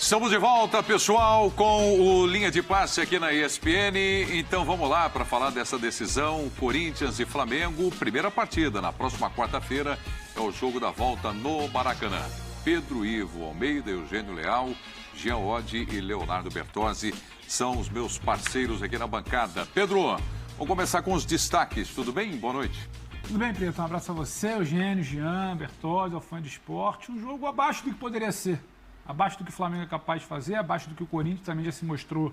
Estamos de volta, pessoal, com o Linha de Passe aqui na ESPN. Então vamos lá para falar dessa decisão. Corinthians e Flamengo, primeira partida. Na próxima quarta-feira é o jogo da volta no Maracanã. Pedro Ivo Almeida, Eugênio Leal, Jean Oddi e Leonardo Bertozzi são os meus parceiros aqui na bancada. Pedro, vamos começar com os destaques. Tudo bem? Boa noite. Tudo bem, Preto? Um abraço a você, Eugênio, Jean, Bertozzi, ao fã de esporte. Um jogo abaixo do que poderia ser. Abaixo do que o Flamengo é capaz de fazer, abaixo do que o Corinthians também já se mostrou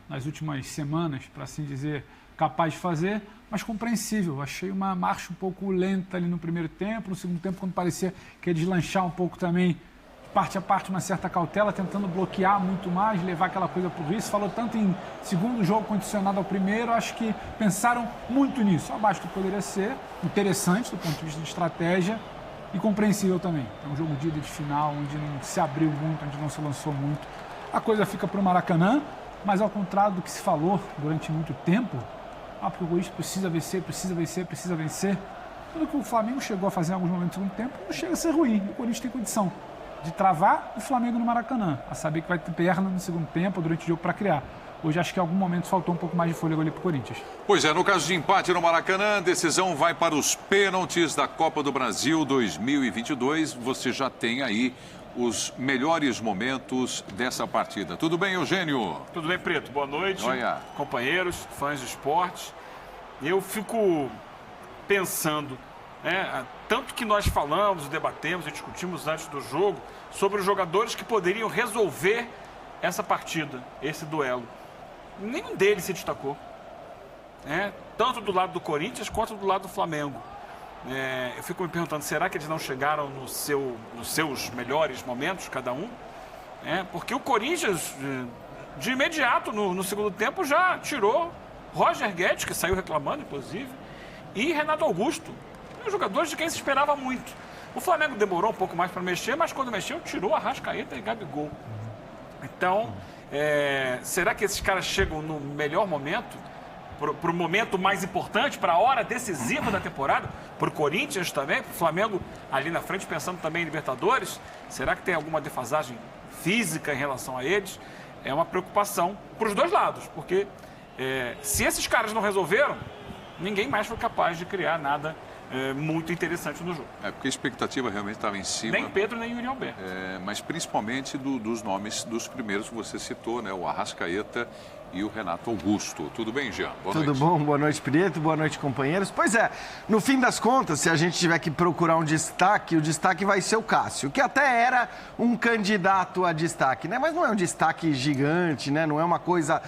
nas últimas semanas, para assim dizer, capaz de fazer, mas compreensível. Achei uma marcha um pouco lenta ali no primeiro tempo, no segundo tempo, quando parecia que ia deslanchar um pouco também, parte a parte, uma certa cautela, tentando bloquear muito mais, levar aquela coisa por isso. Falou tanto em segundo jogo condicionado ao primeiro, acho que pensaram muito nisso. Abaixo do que poderia ser, interessante do ponto de vista de estratégia, e compreensível também. É um jogo de ida de final, onde não se abriu muito, onde não se lançou muito. A coisa fica para o Maracanã, mas ao contrário do que se falou durante muito tempo, porque o Corinthians precisa vencer, precisa vencer, precisa vencer. Tudo que o Flamengo chegou a fazer em alguns momentos do segundo tempo não chega a ser ruim. O Corinthians tem condição de travar o Flamengo no Maracanã, a saber que vai ter perna no segundo tempo, durante o jogo, para criar. Hoje acho que em algum momento faltou um pouco mais de fôlego ali para o Corinthians. Pois é, no caso de empate no Maracanã, a decisão vai para os pênaltis da Copa do Brasil 2022. Você já tem aí os melhores momentos dessa partida. Tudo bem, Eugênio? Tudo bem, Preto. Boa noite, Olha. Companheiros, fãs de esporte. Eu fico pensando, tanto que nós falamos, debatemos e discutimos antes do jogo sobre os jogadores que poderiam resolver essa partida, esse duelo. Nenhum deles se destacou, tanto do lado do Corinthians quanto do lado do Flamengo. Eu fico me perguntando, será que eles não chegaram nos seus melhores momentos, cada um? Porque o Corinthians, de imediato, no segundo tempo, já tirou Roger Guedes, que saiu reclamando, inclusive, e Renato Augusto, jogadores de quem se esperava muito. O Flamengo demorou um pouco mais para mexer, mas quando mexeu, tirou Arrascaeta e Gabigol. Então, será que esses caras chegam no melhor momento, para o momento mais importante, para a hora decisiva da temporada, para o Corinthians também, para o Flamengo ali na frente, pensando também em Libertadores? Será que tem alguma defasagem física em relação a eles? É uma preocupação para os dois lados, porque se esses caras não resolveram, ninguém mais foi capaz de criar nada muito interessante no jogo. Porque a expectativa realmente estava em cima. Nem Pedro, nem Yuri Alberto. Mas principalmente dos nomes dos primeiros que você citou, o Arrascaeta e o Renato Augusto. Tudo bem, Jean? Boa noite. Tudo bom? Boa noite, Preto. Boa noite, companheiros. Pois é, no fim das contas, se a gente tiver que procurar um destaque, o destaque vai ser o Cássio, que até era um candidato a destaque, Mas não é um destaque gigante, Não é uma coisa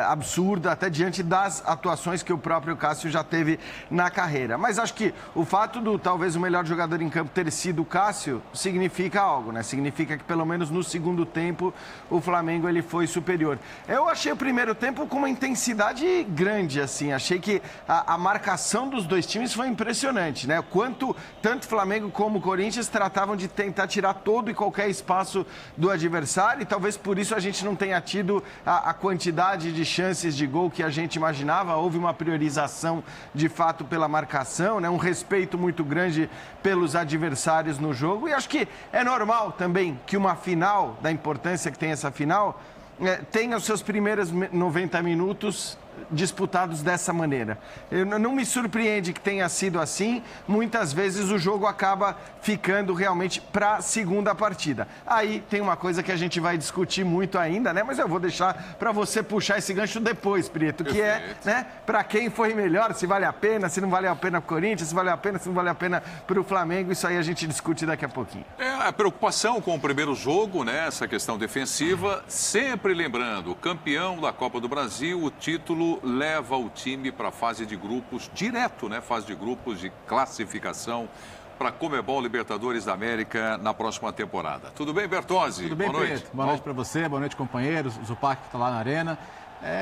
absurda, até diante das atuações que o próprio Cássio já teve na carreira. Mas acho que o fato do talvez o melhor jogador em campo ter sido o Cássio significa algo, Significa que pelo menos no segundo tempo o Flamengo ele foi superior. Eu achei o primeiro tempo com uma intensidade grande, assim. Achei que a marcação dos dois times foi impressionante, Quanto tanto Flamengo como Corinthians tratavam de tentar tirar todo e qualquer espaço do adversário, e talvez por isso a gente não tenha tido a quantidade de chances de gol que a gente imaginava. Houve uma priorização de fato pela marcação, um respeito muito grande pelos adversários no jogo, e acho que é normal também que uma final, da importância que tem essa final, tenha os seus primeiros 90 minutos disputados dessa maneira. Não me surpreende que tenha sido assim. Muitas vezes o jogo acaba ficando realmente para a segunda partida. Aí tem uma coisa que a gente vai discutir muito ainda, Mas eu vou deixar para você puxar esse gancho depois, Prieto, que para quem foi melhor, se vale a pena, se não vale a pena para o Corinthians, se vale a pena, se não vale a pena para o Flamengo. Isso aí a gente discute daqui a pouquinho. A preocupação com o primeiro jogo, essa questão defensiva, sempre lembrando, campeão da Copa do Brasil, o título leva o time para a fase de grupos, direto, fase de grupos de classificação para a Conmebol Libertadores da América na próxima temporada. Tudo bem, Bertozzi? Tudo bem, boa noite. Preto? Boa noite para você, boa noite, companheiros. O Zupac que está lá na arena.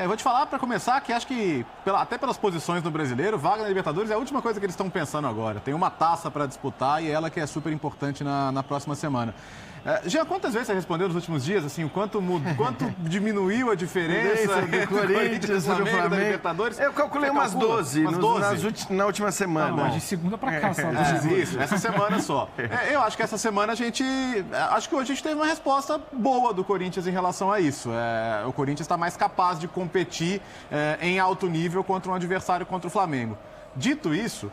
Eu vou te falar, para começar, que acho que, até pelas posições do brasileiro, vaga na Libertadores é a última coisa que eles estão pensando agora. Tem uma taça para disputar e ela que é super importante na próxima semana. Jean, quantas vezes você respondeu nos últimos dias, assim, quanto diminuiu a diferença do Corinthians e do Flamengo da Libertadores? Eu calculei umas 12, na última semana. Não, mas de segunda para cá, só. Isso, essa semana só. Eu acho que essa semana acho que hoje a gente teve uma resposta boa do Corinthians em relação a isso. O Corinthians está mais capaz de competir em alto nível contra um adversário, contra o Flamengo. Dito isso,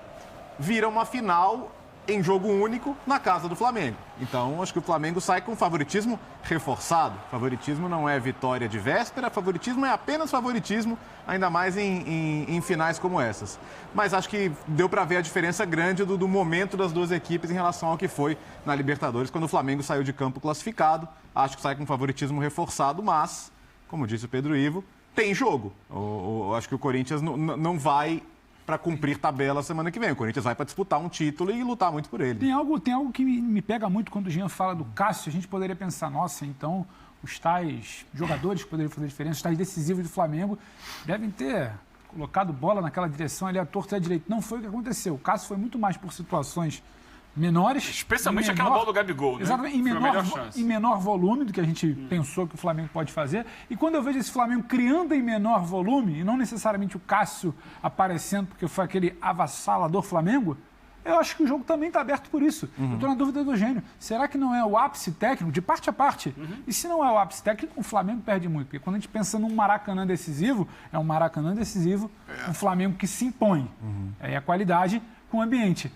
vira uma final em jogo único na casa do Flamengo. Então, acho que o Flamengo sai com favoritismo reforçado. Favoritismo não é vitória de véspera, favoritismo é apenas favoritismo, ainda mais em finais como essas. Mas acho que deu para ver a diferença grande do momento das duas equipes em relação ao que foi na Libertadores, quando o Flamengo saiu de campo classificado. Acho que sai com favoritismo reforçado, mas, como disse o Pedro Ivo, tem jogo. Acho que o Corinthians não vai para cumprir tabela semana que vem. O Corinthians vai para disputar um título e lutar muito por ele. Tem algo que me pega muito quando o Jean fala do Cássio. A gente poderia pensar, nossa, então os tais jogadores que poderiam fazer diferença, os tais decisivos do Flamengo, devem ter colocado bola naquela direção ali, à torta e à direita. Não foi o que aconteceu. O Cássio foi muito mais por situações menores. Especialmente aquela bola do Gabigol, né? Exatamente, em menor volume do que a gente pensou que o Flamengo pode fazer. E quando eu vejo esse Flamengo criando em menor volume, e não necessariamente o Cássio aparecendo, porque foi aquele avassalador Flamengo, eu acho que o jogo também está aberto por isso. Eu estou na dúvida do Eugênio. Será que não é o ápice técnico, de parte a parte? E se não é o ápice técnico, o Flamengo perde muito. Porque quando a gente pensa num Maracanã decisivo, é um Maracanã decisivo, um Flamengo que se impõe. É a qualidade com o ambiente.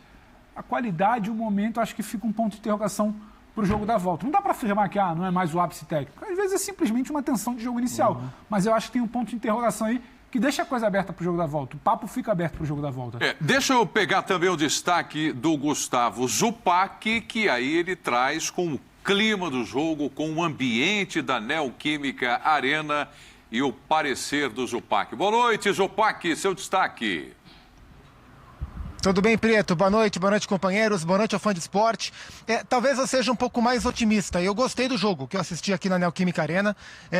A qualidade, o momento, acho que fica um ponto de interrogação para o jogo da volta. Não dá para afirmar que não é mais o ápice técnico. Às vezes é simplesmente uma tensão de jogo inicial. Mas eu acho que tem um ponto de interrogação aí que deixa a coisa aberta para o jogo da volta. O papo fica aberto para o jogo da volta. Deixa eu pegar também o destaque do Gustavo Zupac, que aí ele traz com o clima do jogo, com o ambiente da Neoquímica Arena e o parecer do Zupac. Boa noite, Zupac, seu destaque. Tudo bem, Preto? Boa noite, companheiros, boa noite ao fã de esporte. Talvez eu seja um pouco mais otimista. Eu gostei do jogo que eu assisti aqui na Neoquímica Arena,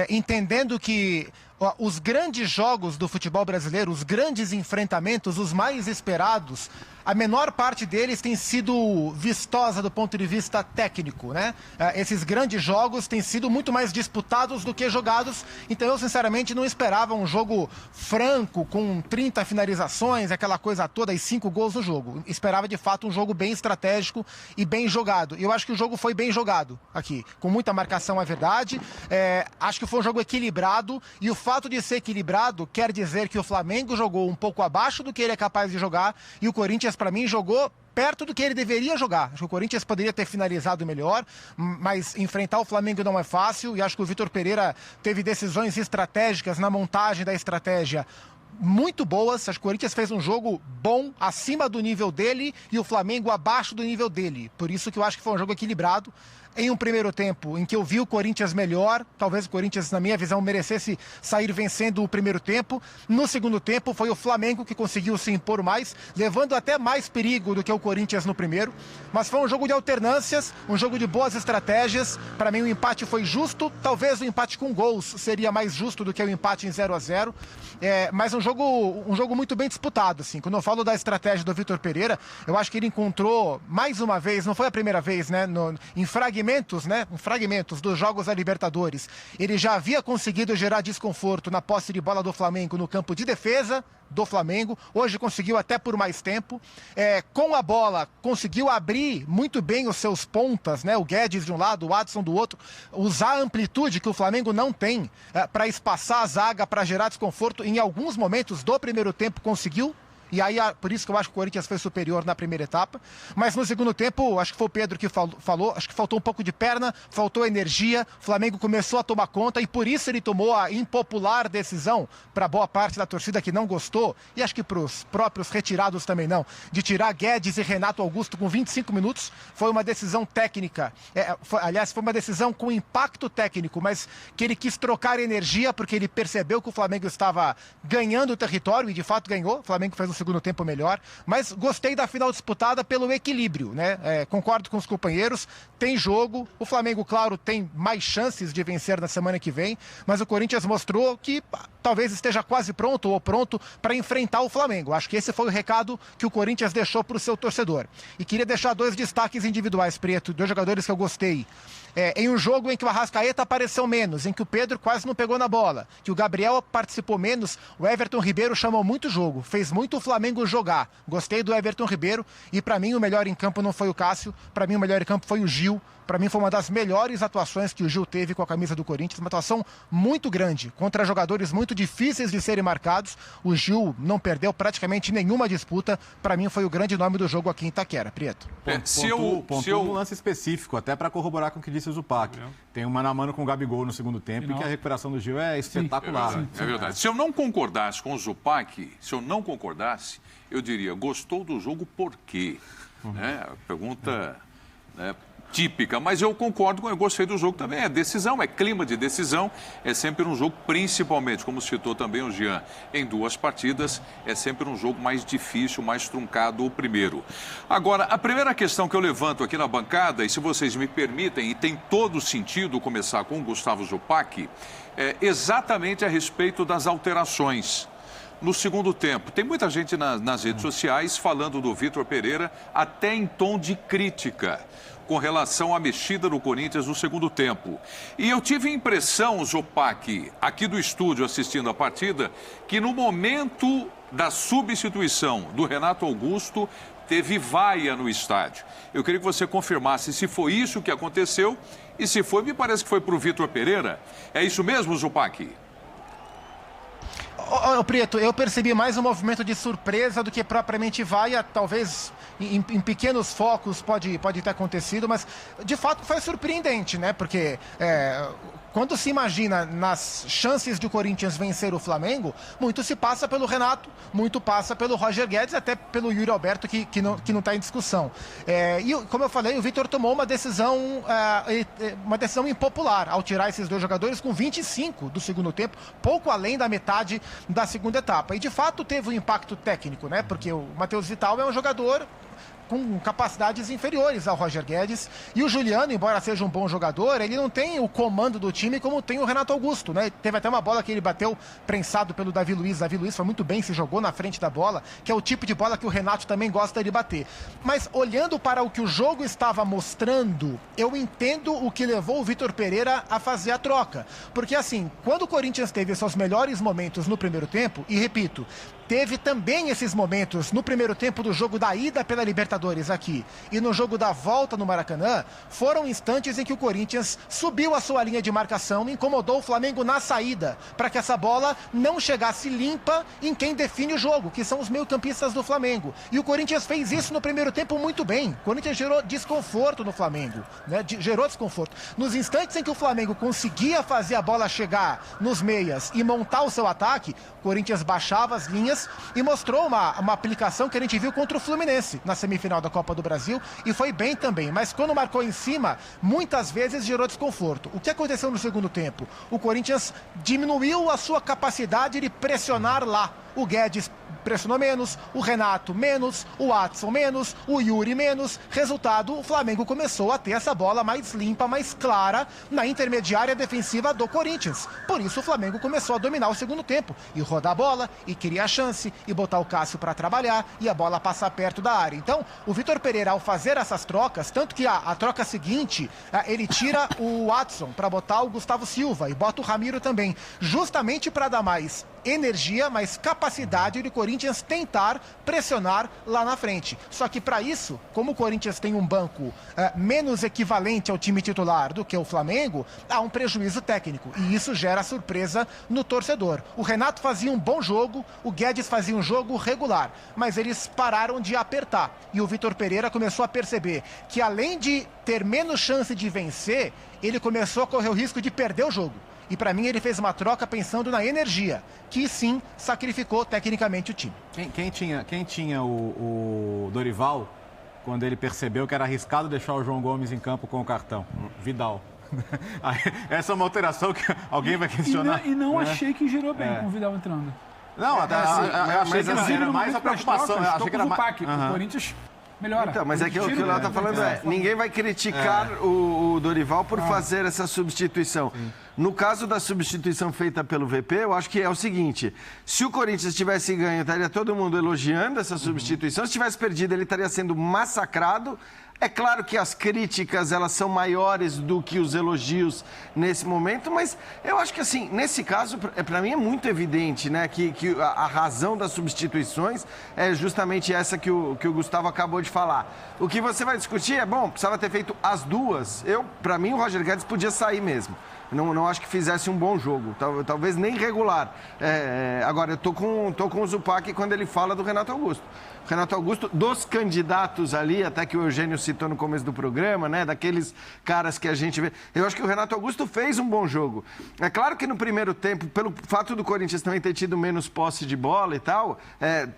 entendendo que os grandes jogos do futebol brasileiro, os grandes enfrentamentos, os mais esperados, a menor parte deles tem sido vistosa do ponto de vista técnico, né? Esses grandes jogos têm sido muito mais disputados do que jogados, então eu sinceramente não esperava um jogo franco, com 30 finalizações, aquela coisa toda e 5 gols no jogo. Esperava de fato um jogo bem estratégico e bem jogado. E eu acho que o jogo foi bem jogado aqui, com muita marcação, é verdade. Acho que foi um jogo equilibrado, e o fato de ser equilibrado quer dizer que o Flamengo jogou um pouco abaixo do que ele é capaz de jogar, e o Corinthians, para mim, jogou perto do que ele deveria jogar. Acho que o Corinthians poderia ter finalizado melhor, mas enfrentar o Flamengo não é fácil, e acho que o Vitor Pereira teve decisões estratégicas na montagem da estratégia muito boas. Acho que o Corinthians fez um jogo bom, acima do nível dele, e o Flamengo abaixo do nível dele. Por isso que eu acho que foi um jogo equilibrado. Em um primeiro tempo em que eu vi o Corinthians melhor, talvez o Corinthians, na minha visão, merecesse sair vencendo o primeiro tempo. No segundo tempo, foi o Flamengo que conseguiu se impor mais, levando até mais perigo do que o Corinthians no primeiro. Mas foi um jogo de alternâncias, um jogo de boas estratégias. Para mim, o empate foi justo. Talvez o empate com gols seria mais justo do que o empate em 0-0. Mas um jogo muito bem disputado, assim. Quando eu falo da estratégia do Vitor Pereira, eu acho que ele encontrou, mais uma vez, não foi a primeira vez, né, em fragmentos dos jogos da Libertadores. Ele já havia conseguido gerar desconforto na posse de bola do Flamengo no campo de defesa do Flamengo. Hoje conseguiu até por mais tempo. Com a bola, conseguiu abrir muito bem os seus pontas, né? O Guedes de um lado, o Adson do outro. Usar a amplitude que o Flamengo não tem para espaçar a zaga, para gerar desconforto. Em alguns momentos do primeiro tempo conseguiu. E aí, por isso que eu acho que o Corinthians foi superior na primeira etapa. Mas no segundo tempo, acho que foi o Pedro que falou, acho que faltou um pouco de perna, faltou energia. O Flamengo começou a tomar conta e por isso ele tomou a impopular decisão, para boa parte da torcida que não gostou, e acho que para os próprios retirados também não, de tirar Guedes e Renato Augusto com 25 minutos. Foi uma decisão técnica. Aliás, foi uma decisão com impacto técnico, mas que ele quis trocar energia porque ele percebeu que o Flamengo estava ganhando o território, e de fato ganhou. O Flamengo fez o segundo tempo melhor, mas gostei da final disputada pelo equilíbrio, né? Concordo com os companheiros, tem jogo, o Flamengo, claro, tem mais chances de vencer na semana que vem, mas o Corinthians mostrou que talvez esteja quase pronto ou pronto para enfrentar o Flamengo. Acho que esse foi o recado que o Corinthians deixou para o seu torcedor. E queria deixar 2 destaques individuais, Preto, 2 jogadores que eu gostei. Em um jogo em que o Arrascaeta apareceu menos, em que o Pedro quase não pegou na bola, que o Gabriel participou menos, o Everton Ribeiro chamou muito jogo, fez muito o Flamengo jogar. Gostei do Everton Ribeiro e para mim o melhor em campo não foi o Cássio, para mim o melhor em campo foi o Gil. Para mim foi uma das melhores atuações que o Gil teve com a camisa do Corinthians, uma atuação muito grande, contra jogadores muito difíceis de serem marcados. O Gil não perdeu praticamente nenhuma disputa. Para mim foi o grande nome do jogo aqui em Itaquera, Prieto. Pontuou um lance específico, até para corroborar com o que disse o Zupac. Tem um mano a mano com o Gabigol no segundo tempo e que a recuperação do Gil é espetacular. Sim, é verdade. Se eu não concordasse com o Zupac, eu diria, gostou do jogo por quê? Né? A pergunta... Né, típica, mas eu concordo, eu gostei do jogo também, é decisão, é clima de decisão, é sempre um jogo, principalmente, como citou também o Jean, em 2 partidas, é sempre um jogo mais difícil, mais truncado o primeiro. Agora, a primeira questão que eu levanto aqui na bancada, e se vocês me permitem, e tem todo sentido começar com o Gustavo Zupac, é exatamente a respeito das alterações no segundo tempo. Tem muita gente nas redes sociais falando do Vitor Pereira até em tom de crítica com relação à mexida do Corinthians no segundo tempo. E eu tive a impressão, Zupac, aqui do estúdio assistindo a partida, que no momento da substituição do Renato Augusto, teve vaia no estádio. Eu queria que você confirmasse se foi isso que aconteceu e se foi, me parece que foi para o Vitor Pereira. É isso mesmo, Zupac? Prieto, eu percebi mais um movimento de surpresa do que propriamente vaia, talvez em pequenos focos pode ter acontecido, mas de fato foi surpreendente, né? Porque quando se imagina nas chances de o Corinthians vencer o Flamengo, muito se passa pelo Renato, muito passa pelo Roger Guedes, até pelo Yuri Alberto, que não está em discussão. E como eu falei, o Vitor tomou uma decisão impopular ao tirar esses 2 jogadores com 25 do segundo tempo, pouco além da metade da segunda etapa. E de fato teve um impacto técnico, né? Porque o Matheus Vital é um jogador com capacidades inferiores ao Roger Guedes. E o Juliano, embora seja um bom jogador, ele não tem o comando do time como tem o Renato Augusto, né? Teve até uma bola que ele bateu prensado pelo Davi Luiz. Davi Luiz foi muito bem, se jogou na frente da bola, que é o tipo de bola que o Renato também gosta de bater. Mas olhando para o que o jogo estava mostrando, eu entendo o que levou o Vitor Pereira a fazer a troca. Porque assim, quando o Corinthians teve seus melhores momentos no primeiro tempo, e repito, teve também esses momentos no primeiro tempo do jogo da ida pela Libertadores aqui e no jogo da volta no Maracanã, foram instantes em que o Corinthians subiu a sua linha de marcação e incomodou o Flamengo na saída, para que essa bola não chegasse limpa em quem define o jogo, que são os meio-campistas do Flamengo. E o Corinthians fez isso no primeiro tempo muito bem. O Corinthians gerou desconforto no Flamengo, né? Gerou desconforto. Nos instantes em que o Flamengo conseguia fazer a bola chegar nos meias e montar o seu ataque, o Corinthians baixava as linhas e mostrou uma aplicação que a gente viu contra o Fluminense na semifinal da Copa do Brasil e foi bem também, mas quando marcou em cima, muitas vezes gerou desconforto. O que aconteceu no segundo tempo? O Corinthians diminuiu a sua capacidade de pressionar lá. O Guedes pressionou menos, o Renato menos, o Watson menos, o Yuri menos. Resultado, o Flamengo começou a ter essa bola mais limpa, mais clara na intermediária defensiva do Corinthians. Por isso o Flamengo começou a dominar o segundo tempo e rodar a bola, e criar chance, e botar o Cássio para trabalhar, e a bola passar perto da área. Então, o Vitor Pereira, ao fazer essas trocas, tanto que a troca seguinte, ele tira o Watson para botar o Gustavo Silva e bota o Ramiro também, justamente para dar mais energia, mais capacidade de Corinthians tentar pressionar lá na frente. Só que para isso, como o Corinthians tem um banco menos equivalente ao time titular do que o Flamengo, há um prejuízo técnico e isso gera surpresa no torcedor. O Renato fazia um bom jogo, o Guedes fazia um jogo regular, mas eles pararam de apertar e o Vitor Pereira começou a perceber que além de ter menos chance de vencer, ele começou a correr o risco de perder o jogo. E para mim ele fez uma troca pensando na energia, que sim sacrificou tecnicamente o time. Quem tinha o Dorival quando ele percebeu que era arriscado deixar o João Gomes em campo com o cartão? Vidal. Essa é uma alteração que alguém vai questionar. E não achei que girou bem com o Vidal entrando. Não, até achei que era mais a preocupação. Achei que era o Corinthians melhora. Então, mas é que o que o Léo está falando ninguém vai criticar o Dorival por fazer essa substituição. No caso da substituição feita pelo VP, eu acho que é o seguinte, se o Corinthians tivesse ganho, estaria todo mundo elogiando essa substituição, se tivesse perdido, ele estaria sendo massacrado. É claro que as críticas, elas são maiores do que os elogios nesse momento, mas eu acho que, assim, nesse caso, para mim é muito evidente, né, que a razão das substituições é justamente essa que o Gustavo acabou de falar. O que você vai discutir é, bom, precisava ter feito as duas. Para mim, o Roger Guedes podia sair mesmo. Não acho que fizesse um bom jogo, talvez nem regular. Agora, eu tô com o Zupac quando ele fala do Renato Augusto. Renato Augusto, dos candidatos ali, até que o Eugênio citou no começo do programa, né, daqueles caras que a gente vê, eu acho que o Renato Augusto fez um bom jogo. É claro que no primeiro tempo, pelo fato do Corinthians também ter tido menos posse de bola e tal,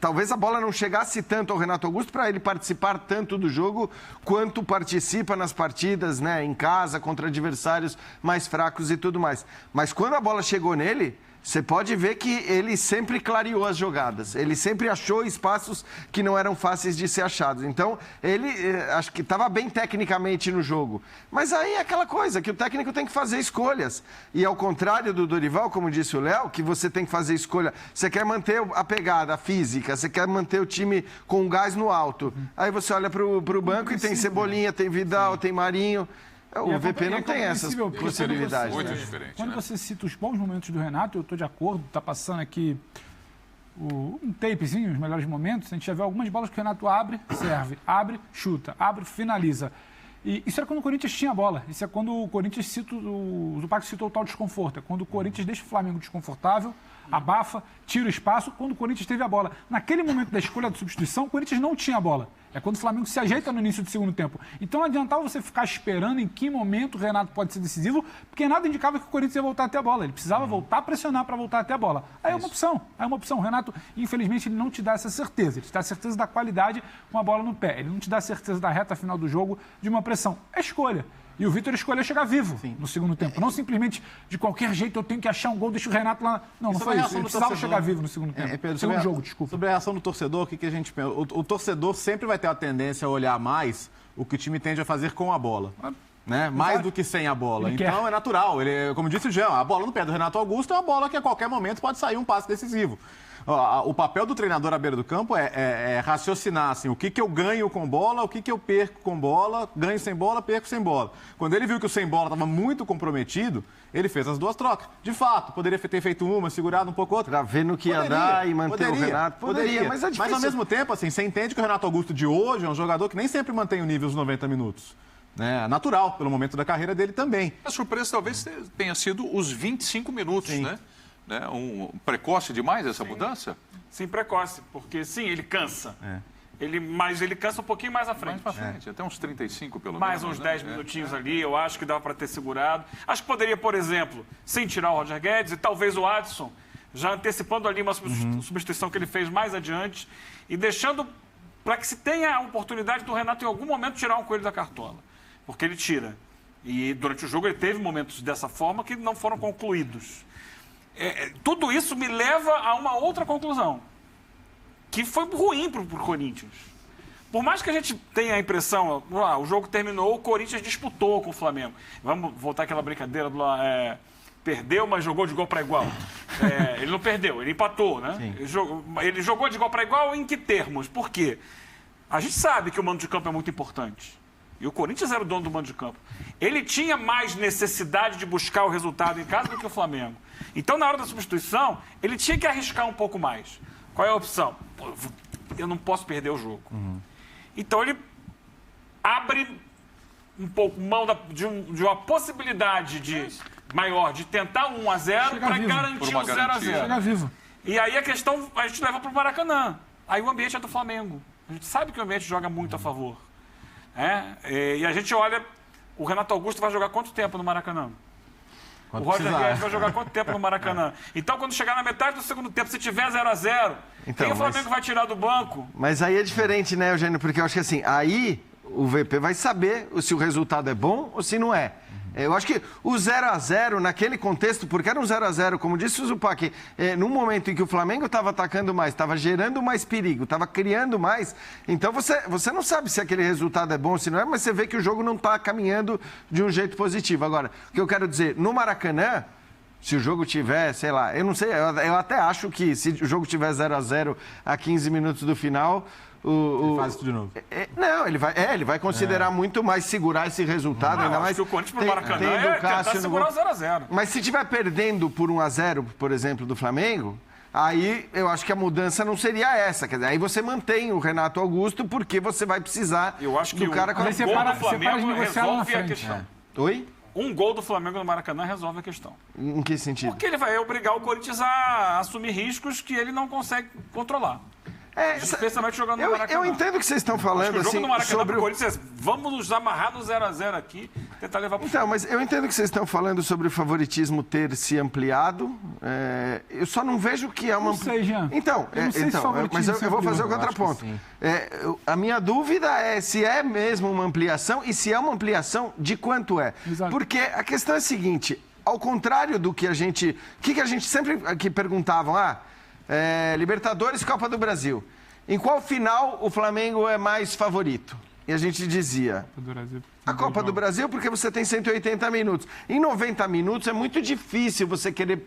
talvez a bola não chegasse tanto ao Renato Augusto para ele participar tanto do jogo quanto participa nas partidas, né, em casa, contra adversários mais fracos e tudo mais. Mas quando a bola chegou nele, você pode ver que ele sempre clareou as jogadas. Ele sempre achou espaços que não eram fáceis de ser achados. Então, ele acho que estava bem tecnicamente no jogo. Mas aí é aquela coisa, que o técnico tem que fazer escolhas. E ao contrário do Dorival, como disse o Léo, que você tem que fazer escolha. Você quer manter a pegada física, você quer manter o time com gás no alto. Aí você olha para o banco e tem Cebolinha, tem Vidal, tem Marinho. O VP não tem essas possibilidades. Muito diferente. Quando você cita os bons momentos do Renato, eu estou de acordo, está passando aqui um tapezinho, os melhores momentos, a gente já vê algumas bolas que o Renato abre, serve, abre, chuta, abre, finaliza. E isso era quando o Corinthians tinha a bola. Isso é quando o Corinthians cita, o Zupac citou o tal desconforto. É quando o Corinthians deixa o Flamengo desconfortável, abafa, tira o espaço, quando o Corinthians teve a bola. Naquele momento da escolha da substituição, o Corinthians não tinha a bola. É quando o Flamengo se ajeita no início do segundo tempo. Então não adiantava você ficar esperando em que momento o Renato pode ser decisivo, porque nada indicava que o Corinthians ia voltar até a bola. Ele precisava voltar a pressionar para voltar até a bola. Aí é uma opção. O Renato, infelizmente, ele não te dá essa certeza. Ele te dá a certeza da qualidade com a bola no pé. Ele não te dá a certeza da reta final do jogo de uma pressão. É escolha. E o Vitor escolheu chegar vivo no segundo tempo. Não simplesmente, de qualquer jeito, eu tenho que achar um gol, deixa o Renato lá. Não foi isso. Ele precisava chegar vivo no segundo tempo. Pedro, segundo jogo, desculpa. Sobre a reação do torcedor, o que a gente pensa? O torcedor sempre vai ter a tendência a olhar mais o que o time tende a fazer com a bola. Né? Mais do que sem a bola. Então é natural. Como disse o Jean, a bola no pé do Renato Augusto é uma bola que a qualquer momento pode sair um passe decisivo. O papel do treinador à beira do campo é raciocinar assim, o que eu ganho com bola, o que eu perco com bola, ganho sem bola, perco sem bola. Quando ele viu que o sem bola estava muito comprometido, ele fez as duas trocas. De fato, poderia ter feito uma, segurado um pouco outra. Para ver no que ia dar e manter o Renato. Poderia. Mas ao mesmo tempo, assim, você entende que o Renato Augusto de hoje é um jogador que nem sempre mantém o nível dos 90 minutos. É natural, pelo momento da carreira dele também. A surpresa talvez tenha sido os 25 minutos, né? Um precoce demais essa mudança? Sim, precoce, porque sim, ele cansa. Mas ele cansa um pouquinho mais à frente. Mais pra frente, até uns 35 pelo menos. Mais uns 10 minutinhos ali, eu acho que dava para ter segurado. Acho que poderia, por exemplo, sem tirar o Roger Guedes e talvez o Adson, já antecipando ali uma substituição que ele fez mais adiante e deixando para que se tenha a oportunidade do Renato em algum momento tirar um coelho da cartola. Porque ele tira. E durante o jogo ele teve momentos dessa forma que não foram concluídos. Tudo isso me leva a uma outra conclusão, que foi ruim para o Corinthians. Por mais que a gente tenha a impressão, o jogo terminou, o Corinthians disputou com o Flamengo. Vamos voltar àquela brincadeira do perdeu, mas jogou de igual para igual. Ele não perdeu, ele empatou, né? Ele jogou de igual para igual em que termos? Por quê? A gente sabe que o mando de campo é muito importante. E o Corinthians era o dono do mando de campo. Ele tinha mais necessidade de buscar o resultado em casa do que o Flamengo. Então, na hora da substituição, ele tinha que arriscar um pouco mais. Qual é a opção? Eu não posso perder o jogo. Então, ele abre um pouco mão de uma possibilidade maior de tentar 1-0 para garantir o 0-0. Chega vivo. E aí a questão a gente leva para o Maracanã. Aí o ambiente é do Flamengo. A gente sabe que o ambiente joga muito a favor. E a gente olha, o Renato Augusto vai jogar quanto tempo no Maracanã? O Roger Guedes vai jogar quanto tempo no Maracanã? Então, quando chegar na metade do segundo tempo, se tiver 0-0, quem o Flamengo vai tirar do banco? Mas aí é diferente, né, Eugênio? Porque eu acho que assim, aí o VP vai saber se o resultado é bom ou se não é. Eu acho que o 0x0 naquele contexto, porque era um 0x0, como disse o Zupac, num momento em que o Flamengo estava atacando mais, estava gerando mais perigo, estava criando mais, então você não sabe se aquele resultado é bom ou se não é, mas você vê que o jogo não está caminhando de um jeito positivo. Agora, o que eu quero dizer, no Maracanã, se o jogo tiver, sei lá, eu não sei, eu até acho que se o jogo tiver 0x0 a 15 minutos do final... Ele faz isso de novo. Não, ele vai considerar muito mais segurar esse resultado. Ainda mais que o Corinthians pro Maracanã é tentar segurar o 0x0. Mas se estiver perdendo por 1x0, por exemplo, do Flamengo, aí eu acho que a mudança não seria essa. Quer dizer, aí você mantém o Renato Augusto porque você vai precisar eu acho que do cara... Um gol do Flamengo resolve a questão. Oi? Um gol do Flamengo no Maracanã resolve a questão. Em que sentido? Porque ele vai obrigar o Corinthians a assumir riscos que ele não consegue controlar. Especialmente jogando no Maracanã. Eu entendo o que vocês estão falando. O jogo no Maracanã sobre pro Corinthians, vamos nos amarrar no 0x0 aqui, tentar levar pro Então, mas eu entendo que vocês estão falando sobre o favoritismo ter se ampliado. Eu só não vejo que é uma... Não sei, Jean. Então, mas eu vou fazer o contraponto. A minha dúvida é se é mesmo uma ampliação e se é uma ampliação, de quanto é. Exato. Porque a questão é a seguinte, ao contrário do que a gente... O que a gente sempre aqui perguntavam? Libertadores, Copa do Brasil. Em qual final o Flamengo é mais favorito? E a gente dizia... A Copa do Brasil, porque você tem 180 minutos. Em 90 minutos é muito difícil você querer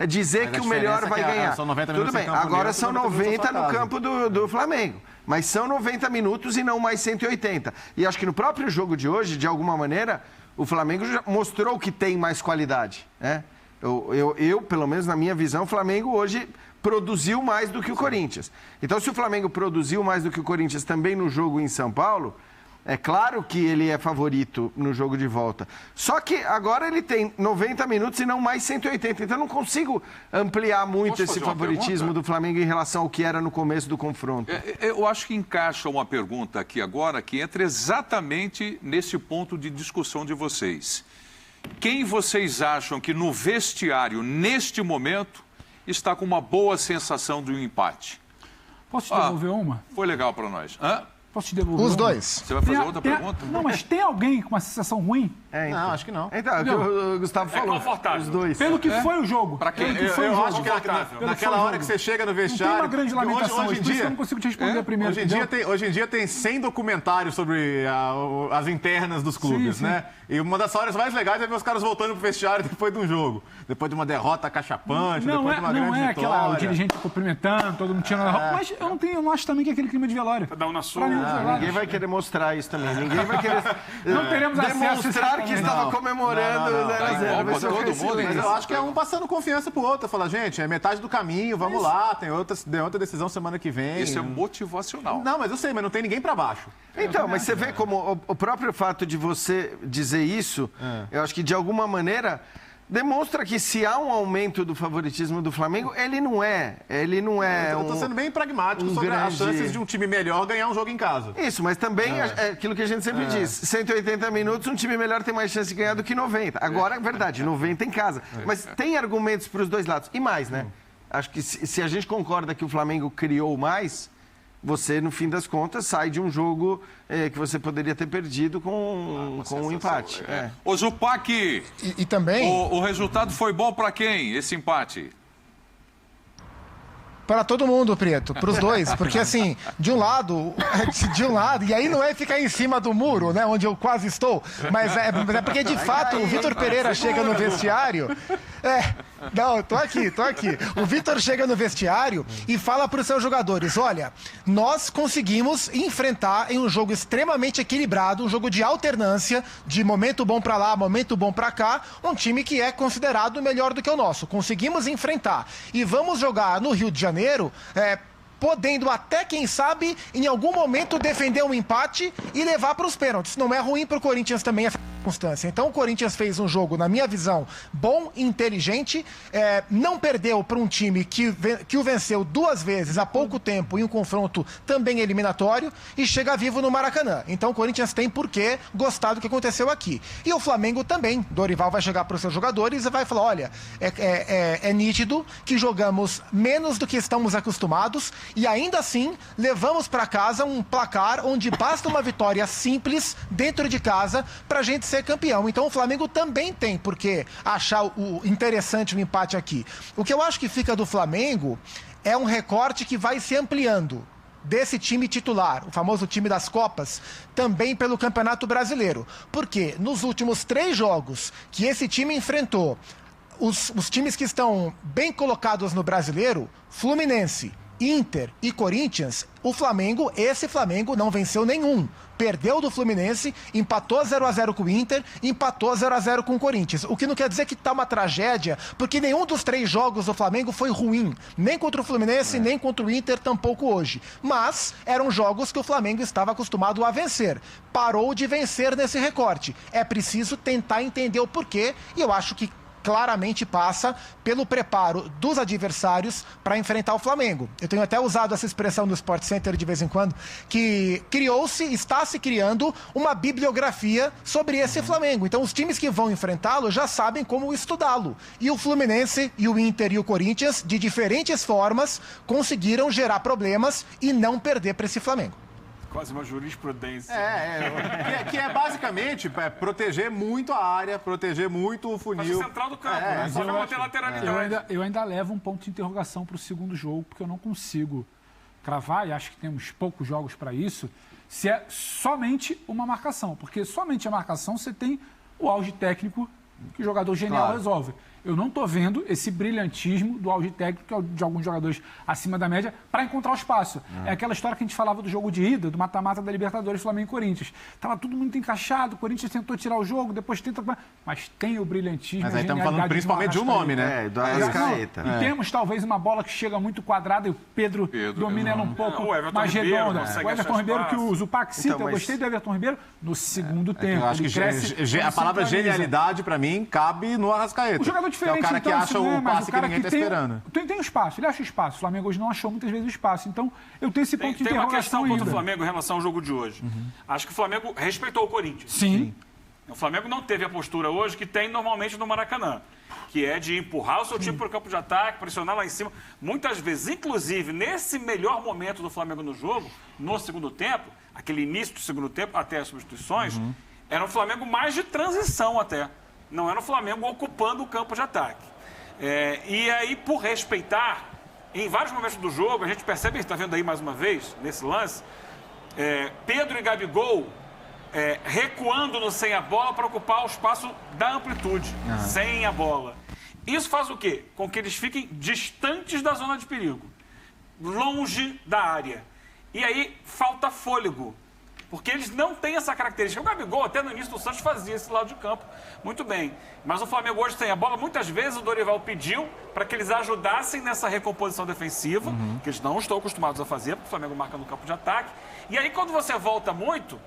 dizer que o melhor vai ganhar. São 90 Tudo minutos bem, agora são 90 no casa. campo do Flamengo. Mas são 90 minutos e não mais 180. E acho que no próprio jogo de hoje, de alguma maneira, o Flamengo já mostrou que tem mais qualidade. Eu, pelo menos na minha visão, o Flamengo hoje... produziu mais do que o Corinthians. Então, se o Flamengo produziu mais do que o Corinthians também no jogo em São Paulo, é claro que ele é favorito no jogo de volta. Só que agora ele tem 90 minutos e não mais 180. Então, eu não consigo ampliar muito esse favoritismo do Flamengo em relação ao que era no começo do confronto. Eu acho que encaixa uma pergunta aqui agora que entra exatamente nesse ponto de discussão de vocês. Quem vocês acham que no vestiário, neste momento, está com uma boa sensação de um empate? Posso te devolver uma? Foi legal para nós. Posso te devolver Os uma? dois. Você vai fazer outra pergunta? Não, mas tem alguém com uma sensação ruim? Não, acho que não. Então, é o que o Gustavo falou. Confortável. Os dois. Pelo que foi o jogo. Pra quem? Eu acho que naquela hora que você chega no vestiário... Não tem uma grande lamentação hoje em por isso dia... eu não consigo te responder primeiro. Hoje em dia tem 100 documentários sobre as internas dos clubes, sim. né? E uma das horas mais legais é ver os caras voltando pro vestiário depois de um jogo. Depois de uma derrota cachapante, depois de uma grande vitória. Aquela, o dirigente cumprimentando, todo mundo tirando a roupa. Mas eu não acho também que é aquele clima de velório. Cada um na sua. Ninguém vai querer mostrar isso também. Ninguém vai querer Não teremos acesso a demonstrar que estava comemorando o 0x0. Vai ser todo mundo, Mas eu acho que é um passando confiança pro outro. Falar, gente, é metade do caminho, vamos lá, tem outra decisão semana que vem. Isso é motivacional. Não, mas eu sei, mas não tem ninguém pra baixo. Então, mas você vê como o próprio fato de você dizer isso, eu acho que de alguma maneira demonstra que se há um aumento do favoritismo do Flamengo, ele não é Eu tô sendo bem pragmático sobre as chances de um time melhor ganhar um jogo em casa. Isso, mas também é aquilo que a gente sempre diz, 180 minutos, um time melhor tem mais chance de ganhar do que 90. Agora, é verdade, 90 em casa. Mas tem argumentos para os dois lados. E mais, né? Acho que se a gente concorda que o Flamengo criou mais, você, no fim das contas, sai de um jogo que você poderia ter perdido com um empate. Ô, Zupac, E também... o resultado foi bom para quem, esse empate? Para todo mundo, Prieto, para os dois, porque assim, de um lado, e aí não é ficar em cima do muro, né, onde eu quase estou, mas é porque de fato o Vitor Pereira chega no vestiário, não, tô aqui, o Vitor chega no vestiário e fala para os seus jogadores, olha, nós conseguimos enfrentar em um jogo extremamente equilibrado, um jogo de alternância, de momento bom para lá, momento bom para cá, um time que é considerado melhor do que o nosso, conseguimos enfrentar, e vamos jogar no Rio de Janeiro, podendo até, quem sabe, em algum momento defender um empate e levar para os pênaltis. Não é ruim para o Corinthians também essa circunstância. Então o Corinthians fez um jogo, na minha visão, bom, inteligente, não perdeu para um time que o venceu 2 vezes há pouco tempo em um confronto também eliminatório e chega vivo no Maracanã. Então o Corinthians tem por que gostar do que aconteceu aqui. E o Flamengo também. Dorival vai chegar para os seus jogadores e vai falar, olha, é nítido que jogamos menos do que estamos acostumados e ainda assim levamos para casa um placar onde basta uma vitória simples dentro de casa para a gente ser ser campeão. Então o Flamengo também tem por que achar o interessante o empate aqui. O que eu acho que fica do Flamengo é um recorte que vai se ampliando desse time titular, o famoso time das Copas, também pelo Campeonato Brasileiro. Porque nos últimos 3 jogos que esse time enfrentou, os times que estão bem colocados no Brasileiro, Fluminense, Inter e Corinthians, esse Flamengo não venceu nenhum. Perdeu do Fluminense, empatou 0-0 com o Inter, empatou 0-0 com o Corinthians. O que não quer dizer que tá uma tragédia, porque nenhum dos 3 jogos do Flamengo foi ruim. Nem contra o Fluminense, nem contra o Inter, tampouco hoje. Mas eram jogos que o Flamengo estava acostumado a vencer. Parou de vencer nesse recorte. É preciso tentar entender o porquê, e eu acho que claramente passa pelo preparo dos adversários para enfrentar o Flamengo. Eu tenho até usado essa expressão no Sport Center de vez em quando, que está se criando uma bibliografia sobre esse Flamengo. Então os times que vão enfrentá-lo já sabem como estudá-lo. E o Fluminense, e o Inter e o Corinthians, de diferentes formas, conseguiram gerar problemas e não perder para esse Flamengo. Quase uma jurisprudência. Que é basicamente proteger muito a área, proteger muito o funil. Faixa central do campo, né? Só não ter lateralidade. Eu ainda levo um ponto de interrogação para o segundo jogo, porque eu não consigo cravar, e acho que temos poucos jogos para isso, se é somente uma marcação. Porque somente a marcação você tem o auge técnico que o jogador genial resolve. Eu não estou vendo esse brilhantismo do auge técnico de alguns jogadores acima da média para encontrar o espaço. É aquela história que a gente falava do jogo de ida, do mata-mata da Libertadores, Flamengo e Corinthians. Estava tudo muito encaixado, o Corinthians tentou tirar o jogo, depois tenta... Mas tem o brilhantismo, mas aí estamos falando principalmente de um nome, né? Do Arrascaeta. E temos talvez uma bola que chega muito quadrada e o Pedro domina ela um pouco mais redonda. O Everton Ribeiro que o Zupac cita, eu gostei do Everton Ribeiro no segundo tempo. Eu acho que a palavra genialidade, para mim, cabe no Arrascaeta. O jogador diferente, é o cara que acha o passe que ninguém está esperando. Tem o espaço, ele acha o espaço. O Flamengo hoje não achou muitas vezes o espaço. Então, eu tenho esse ponto de interrogação. Tem uma questão ainda contra o Flamengo em relação ao jogo de hoje. Acho que o Flamengo respeitou o Corinthians. Sim. O Flamengo não teve a postura hoje que tem normalmente no Maracanã, que é de empurrar o seu time para o campo de ataque, pressionar lá em cima. Muitas vezes, inclusive, nesse melhor momento do Flamengo no jogo, no segundo tempo, aquele início do segundo tempo, até as substituições, era um Flamengo mais de transição até. Não era um Flamengo ocupando o campo de ataque. E aí, por respeitar, em vários momentos do jogo, a gente percebe, está vendo aí mais uma vez, nesse lance, Pedro e Gabigol recuando no sem a bola para ocupar o espaço da amplitude, sem a bola. Isso faz o quê? Com que eles fiquem distantes da zona de perigo, longe da área. E aí falta fôlego, porque eles não têm essa característica. O Gabigol, até no início do Santos, fazia esse lado de campo muito bem. Mas o Flamengo hoje tem a bola. Muitas vezes o Dorival pediu para que eles ajudassem nessa recomposição defensiva, que eles não estão acostumados a fazer, porque o Flamengo marca no campo de ataque. E aí, quando você volta muito,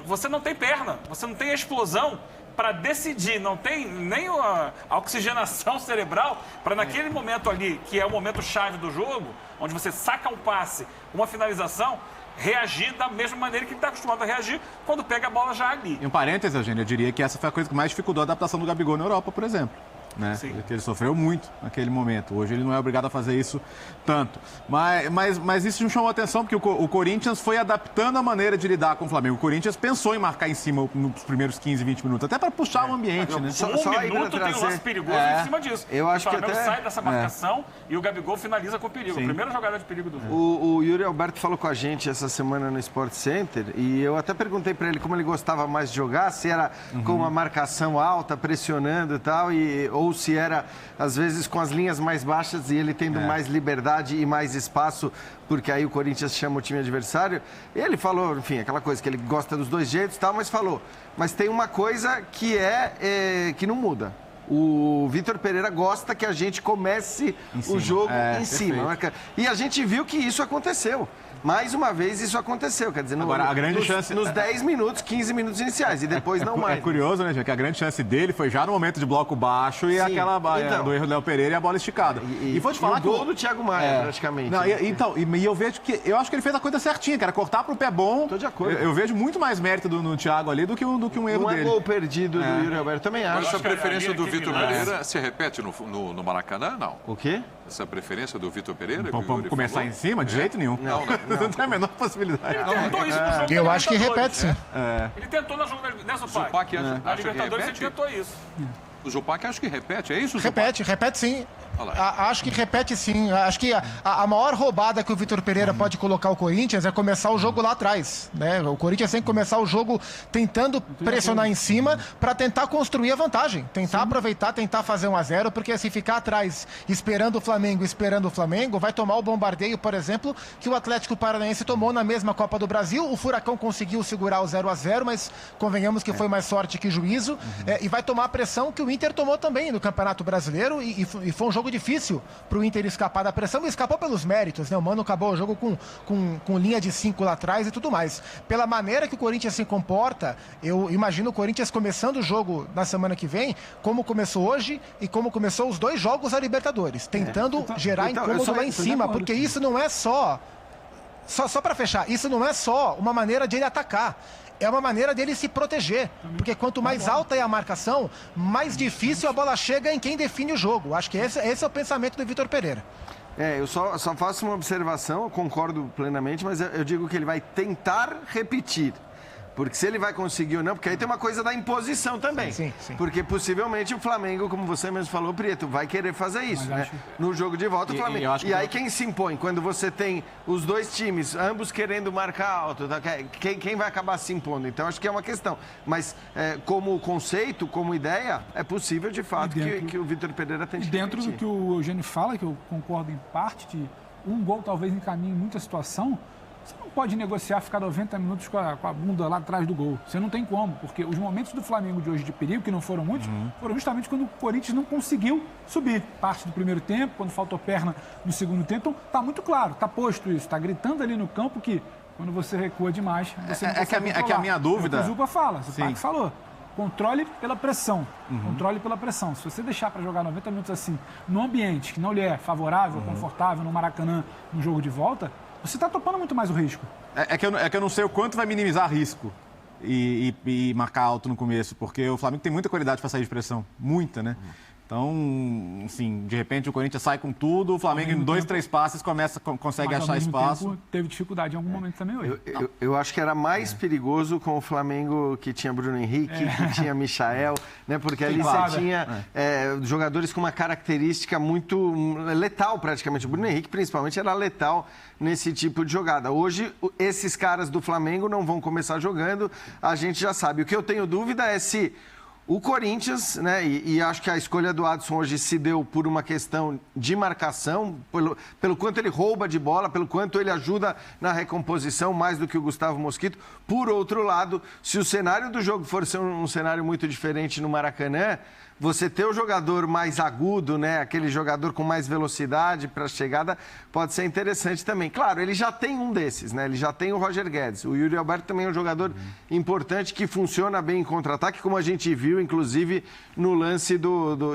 você não tem perna, você não tem a explosão para decidir, não tem nem a oxigenação cerebral para naquele momento ali, que é o momento chave do jogo, onde você saca um passe, uma finalização, reagir da mesma maneira que ele está acostumado a reagir quando pega a bola já ali. Em um parênteses, Eugênio, eu diria que essa foi a coisa que mais dificultou a adaptação do Gabigol na Europa, por exemplo. Né? Porque ele sofreu muito naquele momento. Hoje ele não é obrigado a fazer isso tanto. Mas isso me chamou a atenção porque o Corinthians foi adaptando a maneira de lidar com o Flamengo. O Corinthians pensou em marcar em cima nos primeiros 15, 20 minutos, até para puxar o ambiente, né? Só minuto tem um lance perigoso em cima disso. Eu acho o Flamengo que sai dessa marcação e o Gabigol finaliza com perigo. Sim. A primeira jogada de perigo do jogo. O Yuri Alberto falou com a gente essa semana no Sport Center e eu até perguntei para ele como ele gostava mais de jogar, se era com uma marcação alta, pressionando e tal, ou se era, às vezes, com as linhas mais baixas e ele tendo mais liberdade e mais espaço, porque aí o Corinthians chama o time adversário. E ele falou, enfim, aquela coisa que ele gosta dos dois jeitos e tal, mas falou, mas tem uma coisa que que não muda. O Vitor Pereira gosta que a gente comece o jogo em cima. E a gente viu que isso aconteceu. Mais uma vez isso aconteceu, quer dizer, agora, a grande chance... nos 10 minutos, 15 minutos iniciais, e depois não mais. É curioso, né, gente, que a grande chance dele foi já no momento de bloco baixo e aquela do erro do Léo Pereira e a bola esticada. E vou te falar que o gol do Thiago Maia, praticamente. Não, e eu vejo que, eu acho que ele fez a coisa certinha, que era cortar pro pé bom. Tô de acordo. Eu vejo muito mais mérito no Thiago ali do que um erro dele. Não é gol perdido do Yuri Alberto, também acho. Mas a preferência do Vitor Pereira se repete no Maracanã, não? O quê? essa preferência do Vitor Pereira? Vamos começar em cima? De jeito nenhum. Não tem a menor possibilidade. Ele tentou isso no jogo da Eu acho que Libertadores. repete, sim. Ele tentou no jogo da Zupac Na acha que Libertadores ele repete? tentou isso. O Zupac acho que repete, é isso, Zupac? Repete sim. Olha lá. Acho que repete sim. Acho que a maior roubada que o Vitor Pereira pode colocar o Corinthians é começar o jogo lá atrás, né? O Corinthians tem que começar o jogo tentando pressionar em cima para tentar construir a vantagem, tentar aproveitar, tentar fazer 1-0, porque se ficar atrás esperando o Flamengo, vai tomar o bombardeio, por exemplo, que o Atlético Paranaense tomou na mesma Copa do Brasil. O Furacão conseguiu segurar o 0-0, mas convenhamos que foi mais sorte que juízo, e vai tomar a pressão que o Inter tomou também no Campeonato Brasileiro, e foi um jogo difícil para o Inter escapar da pressão, e escapou pelos méritos, né? O Mano acabou o jogo com linha de 5 lá atrás e tudo mais. Pela maneira que o Corinthians se comporta, eu imagino o Corinthians começando o jogo na semana que vem, como começou hoje e como começou os 2 jogos da Libertadores, tentando gerar incômodo lá em cima, porque isso não é só para fechar, isso não é só uma maneira de ele atacar. É uma maneira dele se proteger, porque quanto mais alta é a marcação, mais difícil a bola chega em quem define o jogo. Acho que esse é o pensamento do Vitor Pereira. Eu só faço uma observação, eu concordo plenamente, mas eu digo que ele vai tentar repetir. Porque se ele vai conseguir ou não, porque aí tem uma coisa da imposição também. Sim. Porque possivelmente o Flamengo, como você mesmo falou, Prieto, vai querer fazer isso, né? No jogo de volta, o Flamengo. E aí quem se impõe? Quando você tem os 2 times, ambos querendo marcar alto, tá? Quem vai acabar se impondo? Então acho que é uma questão. Mas como conceito, como ideia, é possível de fato que o Vitor Pereira tente Dentro repetir. do que o Eugênio fala, que eu concordo em parte, de um gol talvez encaminhe muita situação. Você não pode negociar, ficar 90 minutos com a bunda lá atrás do gol. Você não tem como, porque os momentos do Flamengo de hoje de perigo, que não foram muitos, foram justamente quando o Corinthians não conseguiu subir. Parte do primeiro tempo, quando faltou perna no segundo tempo. Então, tá muito claro, tá posto isso, tá gritando ali no campo que quando você recua demais, você não consegue é que a minha dúvida... É o que o Zupa fala, o Zupac falou. Controle pela pressão. Controle pela pressão. Se você deixar para jogar 90 minutos assim, num ambiente que não lhe é favorável, confortável, no Maracanã, no jogo de volta, você está topando muito mais o risco. É que eu não sei o quanto vai minimizar risco e marcar alto no começo, porque o Flamengo tem muita qualidade para sair de pressão. Muita, né? Então, enfim, de repente o Corinthians sai com tudo, o Flamengo em 2, 3 passes consegue achar espaço. Tempo, teve dificuldade em algum momento também hoje. Eu acho que era mais perigoso com o Flamengo que tinha Bruno Henrique, que tinha Michael, né? Porque ali você tinha jogadores com uma característica muito letal praticamente. O Bruno Henrique, principalmente, era letal nesse tipo de jogada. Hoje, esses caras do Flamengo não vão começar jogando, a gente já sabe. O que eu tenho dúvida é se o Corinthians, né, e acho que a escolha do Adson hoje se deu por uma questão de marcação, pelo quanto ele rouba de bola, pelo quanto ele ajuda na recomposição, mais do que o Gustavo Mosquito. Por outro lado, se o cenário do jogo for ser um cenário muito diferente no Maracanã, você ter o jogador mais agudo, né, aquele jogador com mais velocidade para a chegada, pode ser interessante também. Claro, ele já tem um desses, né? Ele já tem o Roger Guedes. O Yuri Alberto também é um jogador importante que funciona bem em contra-ataque, como a gente viu, inclusive, no lance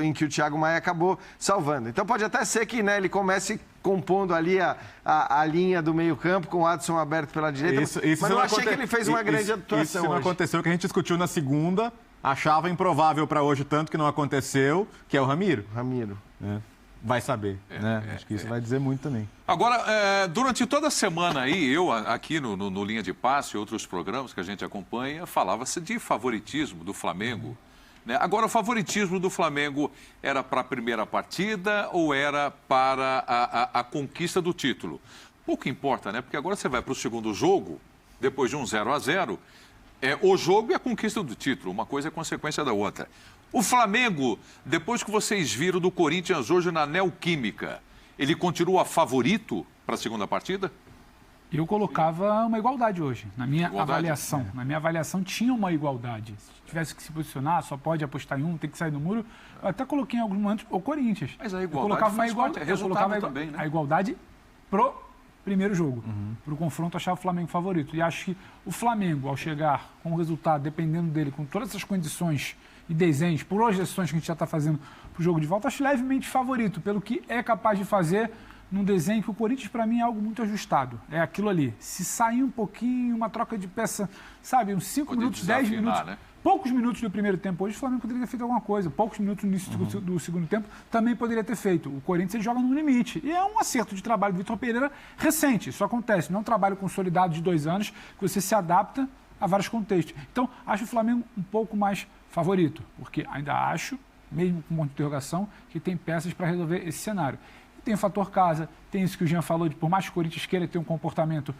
em que o Thiago Maia acabou salvando. Então pode até ser que, né, ele comece compondo ali a linha do meio-campo com o Adson aberto pela direita. Mas eu achei que ele fez uma grande atuação isso não hoje. aconteceu, que a gente discutiu na segunda, achava improvável para hoje, tanto que não aconteceu, que é o Ramiro. Vai saber, né? Acho que isso vai dizer muito também. Agora, durante toda a semana aí, eu aqui no Linha de Passe e outros programas que a gente acompanha, falava-se de favoritismo do Flamengo. Né? Agora, o favoritismo do Flamengo era para a primeira partida ou era para a conquista do título? Pouco importa, né? Porque agora você vai para o segundo jogo, depois de um 0-0, o jogo e a conquista do título. Uma coisa é consequência da outra. O Flamengo, depois que vocês viram do Corinthians hoje na Neoquímica, ele continua favorito para a segunda partida? Eu colocava uma igualdade hoje, na minha avaliação. Na minha avaliação tinha uma igualdade. Se tivesse que se posicionar, só pode apostar em um, tem que sair do muro. Eu até coloquei em alguns momentos o Corinthians. Mas a igualdade faz parte, é resultado também, né? A igualdade pro primeiro jogo. Pro confronto, achava o Flamengo favorito. E acho que o Flamengo, ao chegar com o resultado, dependendo dele, com todas essas condições e desenhos, projeções que a gente já está fazendo pro jogo de volta, acho levemente favorito, pelo que é capaz de fazer num desenho que o Corinthians, para mim, é algo muito ajustado. É aquilo ali. Se sair um pouquinho, uma troca de peça, sabe, uns 5 minutos, 10 minutos, né? Poucos minutos do primeiro tempo hoje, o Flamengo poderia ter feito alguma coisa. Poucos minutos no início do segundo tempo também poderia ter feito. O Corinthians ele joga no limite. E é um acerto de trabalho do Vitor Pereira recente. Isso acontece. Não é um trabalho consolidado de 2 anos que você se adapta a vários contextos. Então, acho o Flamengo um pouco mais favorito. Porque ainda acho, mesmo com um monte de interrogação, que tem peças para resolver esse cenário. E tem o fator casa, tem isso que o Jean falou, de por mais que o Corinthians queira ter um comportamento,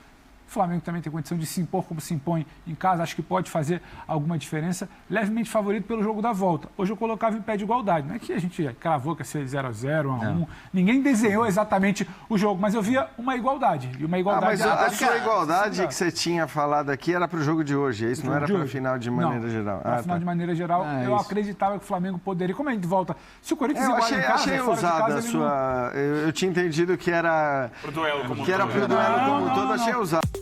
o Flamengo também tem condição de se impor como se impõe em casa, acho que pode fazer alguma diferença. Levemente favorito pelo jogo da volta. Hoje eu colocava em pé de igualdade. Não é que a gente cravou que ia ser 0-0, 1-1. Ninguém desenhou exatamente o jogo, mas eu via uma igualdade. E uma igualdade... mas a sua igualdade que você tinha falado aqui era para o jogo de hoje, isso não era para a final de maneira geral? Para a final de maneira geral, eu acreditava que o Flamengo poderia... Como a gente volta... Se o Corinthians iguala em casa, achei ousada a sua... Eu tinha entendido que era... Pro duelo como que era pro duelo como um todo, achei ousado.